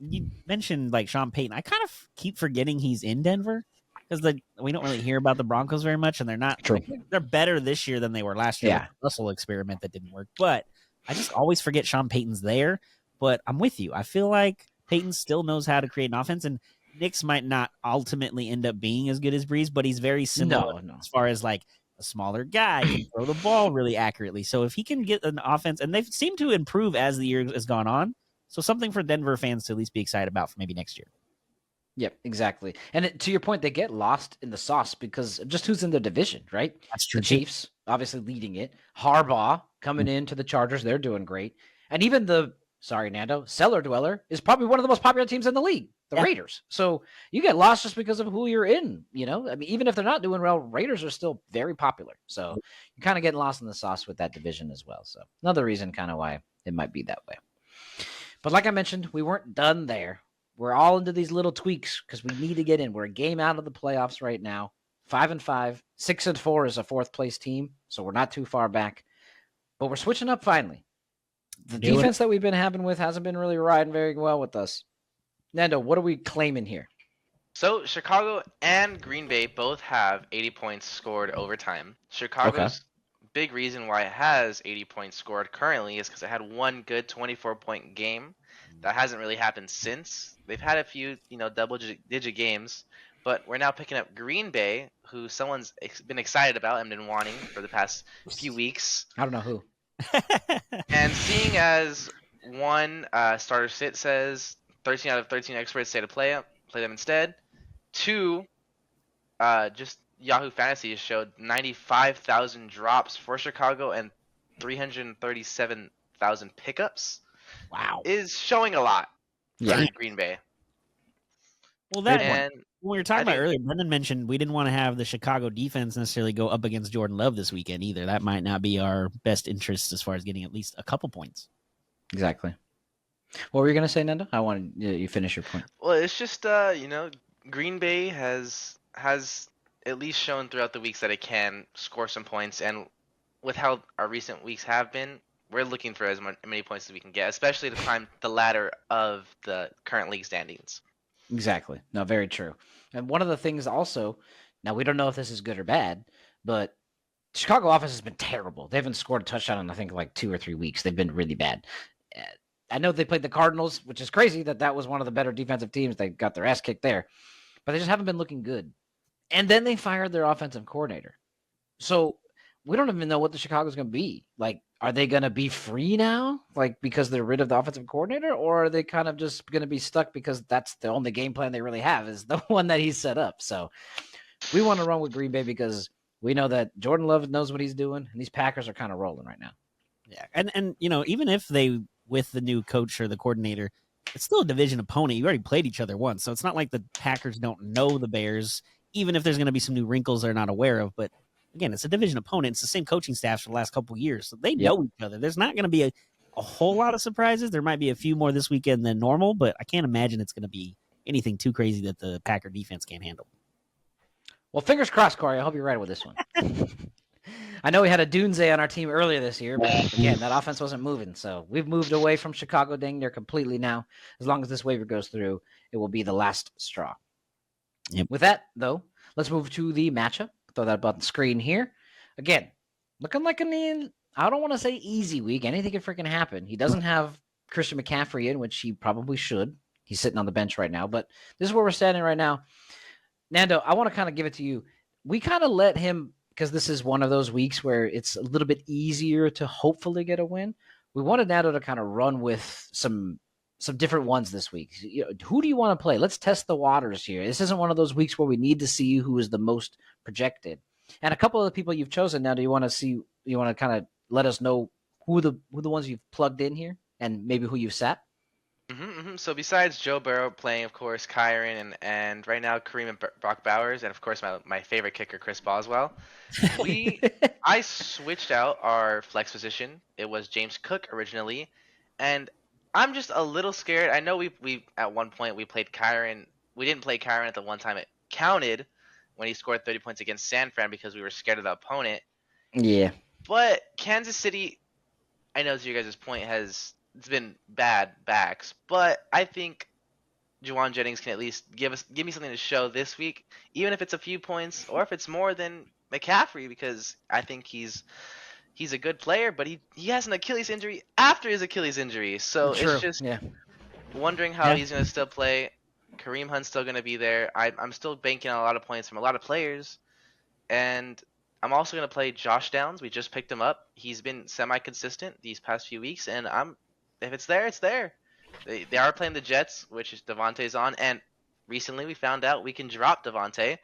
you mentioned like Sean Payton. I kind of keep forgetting he's in Denver because we don't really hear about the Broncos very much, and they're not. True. They're better this year than they were last year. Yeah, with the Russell experiment that didn't work, but I just always forget Sean Payton's there. But I'm with you. I feel like Payton still knows how to create an offense, and Nix might not ultimately end up being as good as Breeze, but he's very similar as far as like a smaller guy, can throw the ball really accurately. So if he can get an offense, and they've seemed to improve as the year has gone on, so something for Denver fans to at least be excited about for maybe next year. Yep, exactly. And to your point, they get lost in the sauce because of just who's in the division, right? That's true. The Chiefs obviously leading it. Harbaugh coming into the Chargers, they're doing great. And even Nando, Cellar Dweller is probably one of the most popular teams in the league, the Raiders. So you get lost just because of who you're in, I mean, even if they're not doing well, Raiders are still very popular. So you're kind of getting lost in the sauce with that division as well. So another reason kind of why it might be that way. But like I mentioned, we weren't done there. We're all into these little tweaks because we need to get in. We're a game out of the playoffs right now. 5-5, 6-4 is a fourth place team. So we're not too far back, but we're switching up finally. The defense that we've been having with hasn't been really riding very well with us. Nando, what are we claiming here? So Chicago and Green Bay both have 80 points scored over time. Chicago's big reason why it has 80 points scored currently is because it had one good 24-point game. That hasn't really happened since. They've had a few, double-digit games, but we're now picking up Green Bay, who someone's been excited about and been wanting for the past few weeks. I don't know who. And seeing as one, starter sit says 13 out of 13 experts say to play them instead. Two, just Yahoo Fantasy has showed 95,000 drops for Chicago and 337,000 pickups. Wow. Is showing a lot for Green Bay. Well, when we were talking about earlier, Brendan mentioned we didn't want to have the Chicago defense necessarily go up against Jordan Love this weekend either. That might not be our best interest as far as getting at least a couple points. Exactly. What were you going to say, Nando? I wanted you finish your point. Well, it's just, Green Bay has at least shown throughout the weeks that it can score some points. And with how our recent weeks have been, we're looking for as many points as we can get, especially to climb the ladder of the current league standings. Exactly. No, very true. And one of the things also, now we don't know if this is good or bad, but Chicago offense has been terrible. They haven't scored a touchdown in, I think, like 2 or 3 weeks. They've been really bad. I know they played the Cardinals, which is crazy that was one of the better defensive teams. They got their ass kicked there, but they just haven't been looking good. And then they fired their offensive coordinator. So we don't even know what the Chicago's going to be. Like, are they going to be free now? Like, because they're rid of the offensive coordinator? Or are they kind of just going to be stuck because that's the only game plan they really have is the one that he set up? So we want to run with Green Bay because we know that Jordan Love knows what he's doing, and these Packers are kind of rolling right now. Yeah, and even if they, with the new coach or the coordinator, it's still a division opponent. You already played each other once, so it's not like the Packers don't know the Bears, even if there's going to be some new wrinkles they're not aware of. But again, it's a division opponent. It's the same coaching staffs for the last couple of years, so they know each other. There's not going to be a whole lot of surprises. There might be a few more this weekend than normal, but I can't imagine it's going to be anything too crazy that the Packer defense can't handle. Well, fingers crossed, Corey. I hope you're right with this one. I know we had a Dunze on our team earlier this year, but again, that offense wasn't moving. So we've moved away from Chicago dang near completely now. As long as this waiver goes through, it will be the last straw. Yep. With that, though, let's move to the matchup. Throw that up on the screen here. Again, looking like I don't want to say easy week. Anything can freaking happen. He doesn't have Christian McCaffrey in, which he probably should. He's sitting on the bench right now. But this is where we're standing right now. Nando, I want to kind of give it to you. We kind of let him, because this is one of those weeks where it's a little bit easier to hopefully get a win. We wanted Nando to kind of run with some different ones this week. Who do you want to play? Let's test the waters here. This isn't one of those weeks where we need to see who is the most projected. And a couple of the people you've chosen now, do you want to kind of let us know who the ones you've plugged in here and maybe who you've sat? So besides Joe Burrow playing, of course, Kyron and right now Kareem and Brock Bowers, and of course my favorite kicker, Chris Boswell, I switched out our flex position. It was James Cook originally, and I'm just a little scared. I know we at one point we played Kyron. We didn't play Kyron at the one time it counted when he scored 30 points against San Fran because we were scared of the opponent. Yeah. But Kansas City, I know to your guys' point, it's been bad backs, but I think Juwan Jennings can at least give me something to show this week, even if it's a few points or if it's more than McCaffrey, because I think he's a good player, but he has an Achilles injury after his Achilles injury, so True. it's just wondering how he's going to still play. Kareem Hunt's still going to be there. I'm still banking on a lot of points from a lot of players, and I'm also going to play Josh Downs. We just picked him up. He's been semi-consistent these past few weeks, and if it's there, it's there. They are playing the Jets, which is Devontae's on, and recently we found out we can drop Devontae.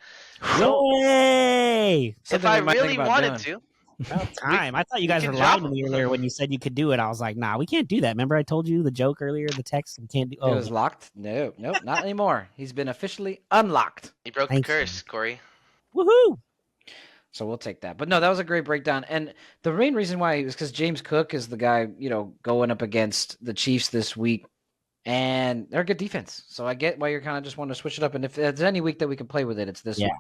So, Yay! If I really wanted to. About time. I thought you guys were lying to me earlier when you said you could do it. I was like, nah, we can't do that. Remember I told you the joke earlier, the text? We can't do It was locked? Nope, not anymore. He's been officially unlocked. He broke the curse, Corey. Woohoo! So we'll take that. But no, that was a great breakdown. And the main reason why is because James Cook is the guy, going up against the Chiefs this week. And they're a good defense. So I get why you're kind of just wanting to switch it up. And if there's any week that we can play with it, it's this one.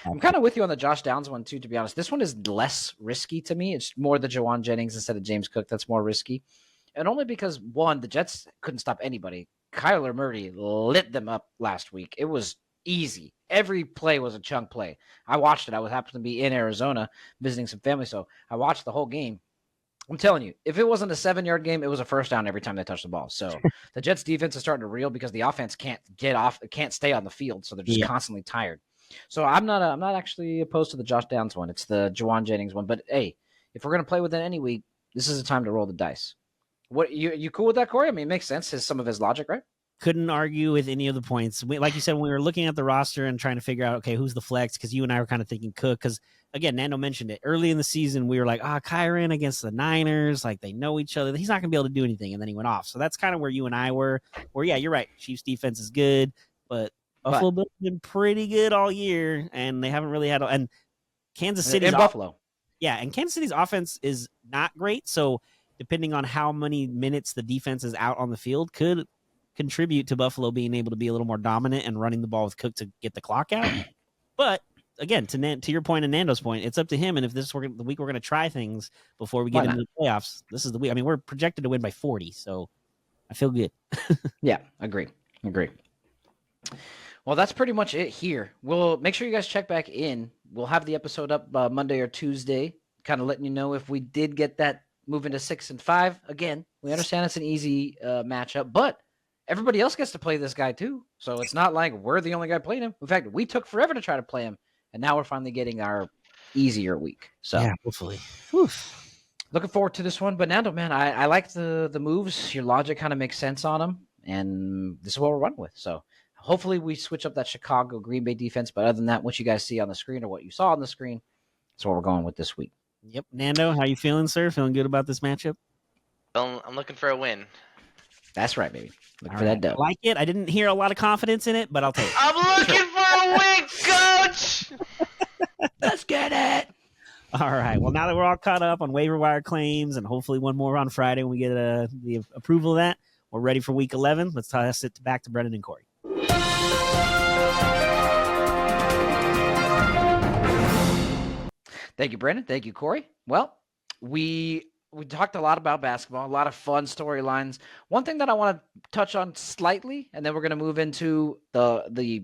I'm kind of with you on the Josh Downs one, too, to be honest. This one is less risky to me. It's more the Juwan Jennings instead of James Cook that's more risky. And only because, one, the Jets couldn't stop anybody. Kyler Murray lit them up last week. It was easy. Every play was a chunk play. I watched it. I was happened to be in Arizona visiting some family, so I watched the whole game. I'm telling you, if it wasn't a 7-yard game, it was a first down every time they touched the ball. So the Jets defense is starting to reel because the offense can't stay on the field, so they're just constantly tired. So I'm not actually opposed to the Josh Downs one. It's the Juwan Jennings one. But hey, if we're gonna play with it any week, this is the time to roll the dice. What you cool with that, Corey? I mean, it makes sense. Some of his logic, right? Couldn't argue with any of the points. Like you said, when we were looking at the roster and trying to figure out, okay, who's the flex? Because you and I were kind of thinking Cook. Because again, Nando mentioned it early in the season. We were like, Kyron against the Niners, like they know each other. He's not gonna be able to do anything, and then he went off. So that's kind of where you and I were. Where you're right. Chiefs defense is good, but Buffalo Bills have been pretty good all year, and they haven't really had. And Kansas City in Buffalo, and Kansas City's offense is not great. So depending on how many minutes the defense is out on the field, could contribute to Buffalo being able to be a little more dominant and running the ball with Cook to get the clock out. But again, to your point and Nando's point, it's up to him. And if this is the week we're going to try things before we get into the playoffs, this is the week. I mean, we're projected to win by 40, so I feel good. Yeah, agree. Well, that's pretty much it here. We'll make sure you guys check back in. We'll have the episode up Monday or Tuesday, kind of letting you know if we did get that moving to 6-5. Again, we understand it's an easy matchup, but everybody else gets to play this guy too. So it's not like we're the only guy playing him. In fact, we took forever to try to play him, and now we're finally getting our easier week. So yeah, hopefully. Looking forward to this one. But Nando, man, I like the moves. Your logic kind of makes sense on them, and this is what we're running with. So hopefully we switch up that Chicago Green Bay defense. But other than that, what you guys see on the screen or what you saw on the screen, that's what we're going with this week. Yep. Nando, how you feeling, sir? Feeling good about this matchup? I'm looking for a win. That's right, baby. Look for that dough. I like it. I didn't hear a lot of confidence in it, but I'll take it. I'm looking for a win, coach! Let's get it. All right. Well, now that we're all caught up on waiver wire claims and hopefully one more on Friday when we get the approval of that, we're ready for week 11. Let's toss it back to Brendan and Corey. Thank you, Brandon. Thank you, Corey. Well, we talked a lot about basketball, a lot of fun storylines. One thing that I want to touch on slightly, and then we're going to move into the.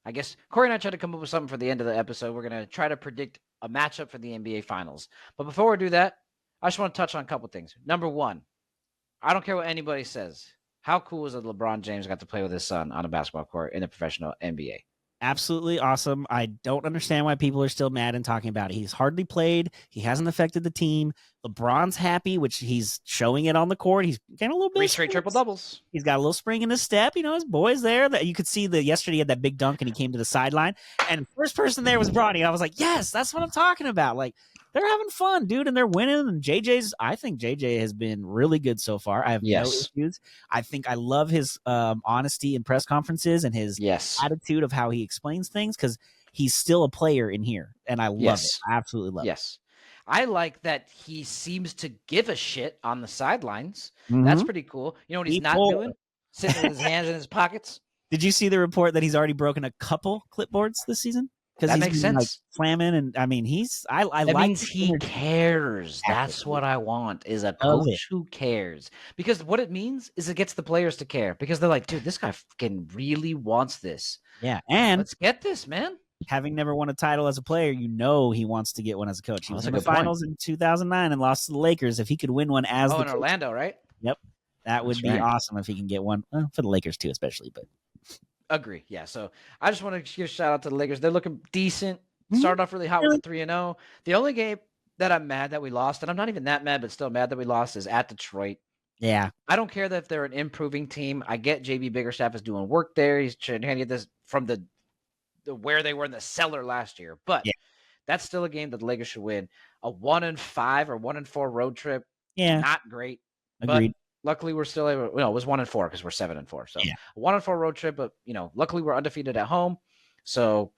I guess Corey and I tried to come up with something for the end of the episode. We're going to try to predict a matchup for the NBA Finals. But before we do that, I just want to touch on a couple things. Number one, I don't care what anybody says. How cool is it LeBron James got to play with his son on a basketball court in the professional NBA? Absolutely awesome. I don't understand why people are still mad and talking about it. He's hardly played. He hasn't affected the team. LeBron's happy, which he's showing it on the court. He's getting a little bit 3 straight triple doubles. He's got a little spring in his step. His boy's there. That you could see yesterday he had that big dunk and he came to the sideline. And first person there was Bronny. I was like, yes, that's what I'm talking about. Like, they're having fun, dude, and they're winning. And I think JJ has been really good so far. I have no issues. I think I love his honesty in press conferences and his attitude of how he explains things, because he's still a player in here, and I love it. I absolutely love it. Yes. I like that he seems to give a shit on the sidelines. Mm-hmm. That's pretty cool. You know what he's not doing? Sitting with his hands in his pockets. Did you see the report that he's already broken a couple clipboards this season? That makes sense. Like, slamming, and I mean, that means he cares. That's what I want, is a coach who cares. Because what it means is it gets the players to care, because they're like, dude, this guy fucking really wants this. Yeah, and let's get this, man. Having never won a title as a player, he wants to get one as a coach. He was in the finals in 2009 and lost to the Lakers. If he could win one as in Orlando, right? Yep, that would be awesome if he can get one, for the Lakers too, especially. But agree, yeah. So I just want to give a shout out to the Lakers. They're looking decent. Started off really hot with 3-0. The only game that I'm mad that we lost, and I'm not even that mad, but still mad that we lost, is at Detroit. Yeah, I don't care that if they're an improving team. I get JB Biggerstaff is doing work there. He's trying to get this from the where they were in the cellar last year, but that's still a game that the Lakers should win. A 1-5 or 1-4 road trip, not great. Agreed. But luckily we're still able. No, it was 1-4 because we're 7-4. So a 1-4 road trip, but luckily we're undefeated at home, so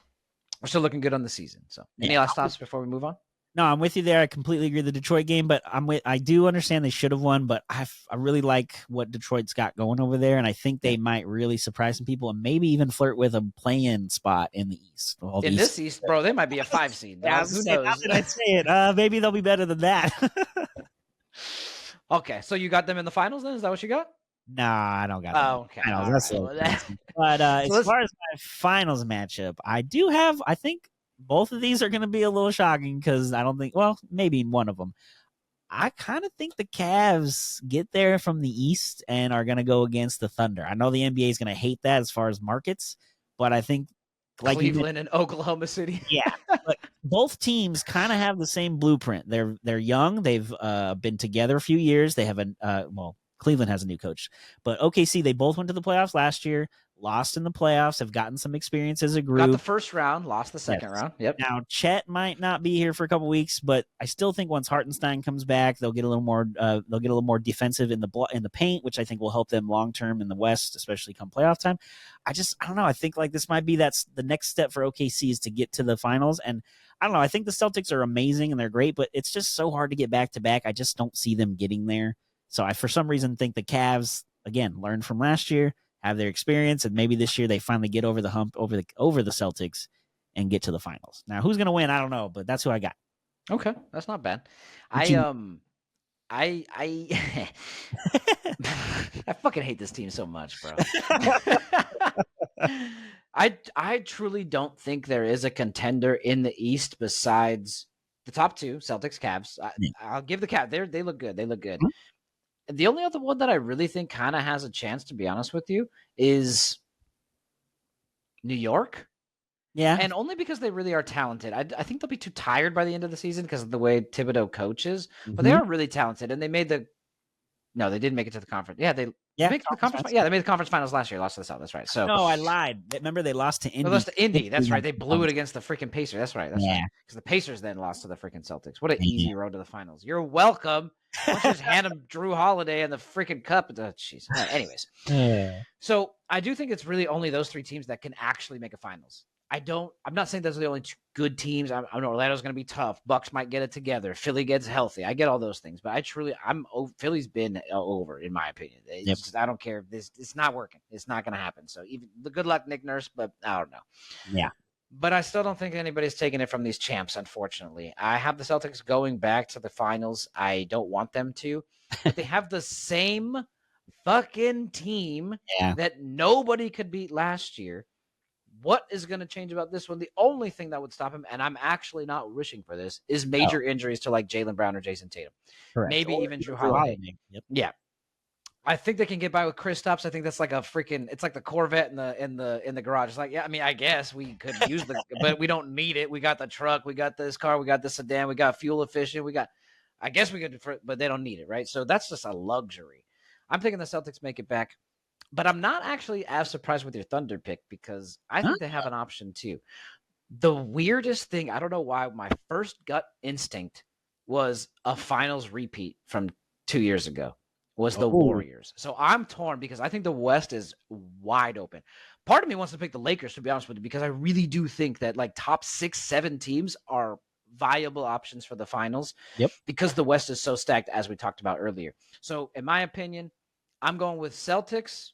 we're still looking good on the season. So any last thoughts before we move on? No, I'm with you there. I completely agree with the Detroit game, but I do understand they should have won, but I really like what Detroit's got going over there, and I think they might really surprise some people and maybe even flirt with a play-in spot in the East. This East, bro, they might be a 5 seed. Who knows? How did I say it? Maybe they'll be better than that. Okay, so you got them in the finals then? Is that what you got? Nah, I don't got them. Oh, okay. But as far as my finals matchup, I think both of these are going to be a little shocking, because I don't think, maybe one of them. I kind of think the Cavs get there from the East and are going to go against the Thunder. I know the NBA is going to hate that as far as markets, but I think Cleveland and Oklahoma City. Yeah, but both teams kind of have the same blueprint. They're young. They've been together a few years. They have Cleveland has a new coach, but OKC, they both went to the playoffs last year, lost in the playoffs, have gotten some experience as a group. Got the first round, lost the second round. Yep. Now Chet might not be here for a couple weeks, but I still think once Hartenstein comes back, they'll get a little more defensive in the paint, which I think will help them long term in the West, especially come playoff time. I don't know. I think this might be that's the next step for OKC, is to get to the finals. And I don't know. I think the Celtics are amazing and they're great, but it's just so hard to get back to back. I just don't see them getting there. So I, for some reason, think the Cavs, again, learned from last year, have their experience, and maybe this year they finally get over the hump over the Celtics and get to the finals. Now, who's going to win? I don't know, but that's who I got. Okay, that's not bad. I fucking hate this team so much, bro. I truly don't think there is a contender in the East besides the top two, Celtics, Cavs. I'll give the Cavs. They look good. They look good. Mm-hmm. The only other one that I really think kind of has a chance, to be honest with you, is New York. Yeah. And only because they really are talented. I think they'll be too tired by the end of the season because of the way Thibodeau coaches. Mm-hmm. But they are really talented. And they didn't make it to the conference. Yeah, they made the conference finals last year. Lost to the South. That's right. So no, I lied. Remember, they lost to Indy. They lost to Indy. That's right. They blew it against the freaking Pacers. That's right. That's right. Because the Pacers then lost to the freaking Celtics. What an easy road to the finals. You're welcome. Why don't you just hand him Drew Holiday and the freaking cup? Jeez. Anyways. So I do think it's really only those three teams that can actually make a finals. I'm not saying those are the only two good teams. I know Orlando's going to be tough. Bucks might get it together. Philly gets healthy. I get all those things, but Philly's been over, in my opinion. Just, I don't care. It's not working. It's not going to happen. So even the good luck, Nick Nurse, but I don't know. Yeah. But I still don't think anybody's taking it from these champs, unfortunately. I have the Celtics going back to the finals. I don't want them to, but they have the same fucking team that nobody could beat last year. What is going to change about this one? The only thing that would stop him, and I'm actually not wishing for this, is major injuries to like Jaylen Brown or Jason Tatum. Correct. Maybe even Drew Holiday. Yep. Yeah. I think they can get by with Kristaps. I think that's like a freaking. It's like the Corvette in the garage. It's like, yeah, I mean, I guess we could use but we don't need it. We got the truck, we got this car, we got the sedan, we got fuel efficient, I guess we could, but they don't need it, right? So that's just a luxury. I'm thinking the Celtics make it back, but I'm not actually as surprised with your Thunder pick because I think they have an option too. The weirdest thing, I don't know why, my first gut instinct was a finals repeat from 2 years ago. Was the Warriors. So I'm torn because I think the West is wide open. Part of me wants to pick the Lakers, to be honest with you, because I really do think that like top 6, 7 teams are viable options for the finals. Yep. Because the West is so stacked, as we talked about earlier. So in my opinion, I'm going with Celtics.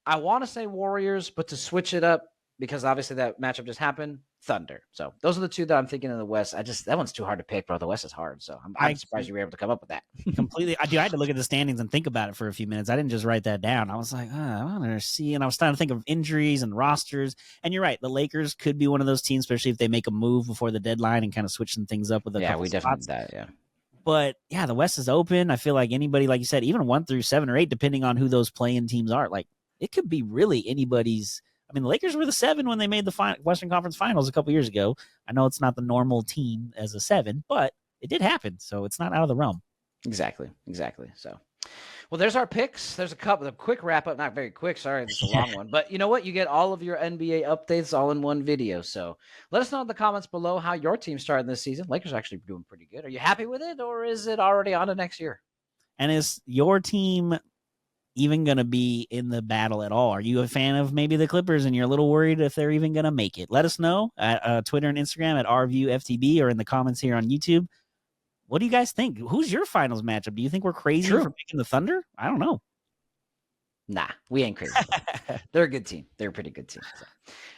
I want to say Warriors, but to switch it up, because obviously that matchup just happened, Thunder. So those are the two that I'm thinking in the West. That one's too hard to pick, bro. The West is hard. So I'm surprised you were able to come up with that. Completely. I had to look at the standings and think about it for a few minutes. I didn't just write that down. I was like, I want to see. And I was starting to think of injuries and rosters. And you're right. The Lakers could be one of those teams, especially if they make a move before the deadline and kind of switch some things up with a couple definitely spots. that. Yeah. But yeah, the West is open. I feel like anybody, like you said, even 1 through 7 or 8, depending on who those playing teams are, like it could be really anybody's. I mean, the Lakers were the 7 when they made the Western Conference Finals a couple years ago. I know it's not the normal team as a 7, but it did happen, so it's not out of the realm. Exactly. So, well, there's our picks. There's a quick wrap up. Not very quick. Sorry, it's a long one. But you know what? You get all of your NBA updates all in one video. So let us know in the comments below how your team started this season. Lakers are actually doing pretty good. Are you happy with it, or is it already on to next year? And is your team even going to be in the battle at all? Are you a fan of maybe the Clippers and you're a little worried if they're even going to make it? Let us know at Twitter and Instagram at RViewFTB or in the comments here on YouTube. What do you guys think? Who's your finals matchup? Do you think we're crazy for picking the Thunder? I don't know. Nah, we ain't crazy. They're a good team. They're a pretty good team. So.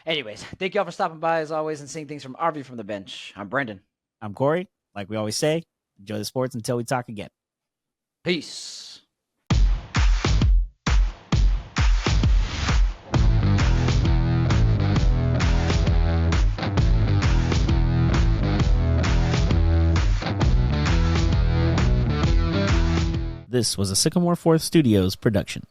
Anyways, thank you all for stopping by as always and seeing things from our view from the bench. I'm Brendan. I'm Corey. Like we always say, enjoy the sports until we talk again. Peace. This was a Sycamore 4th Studios production.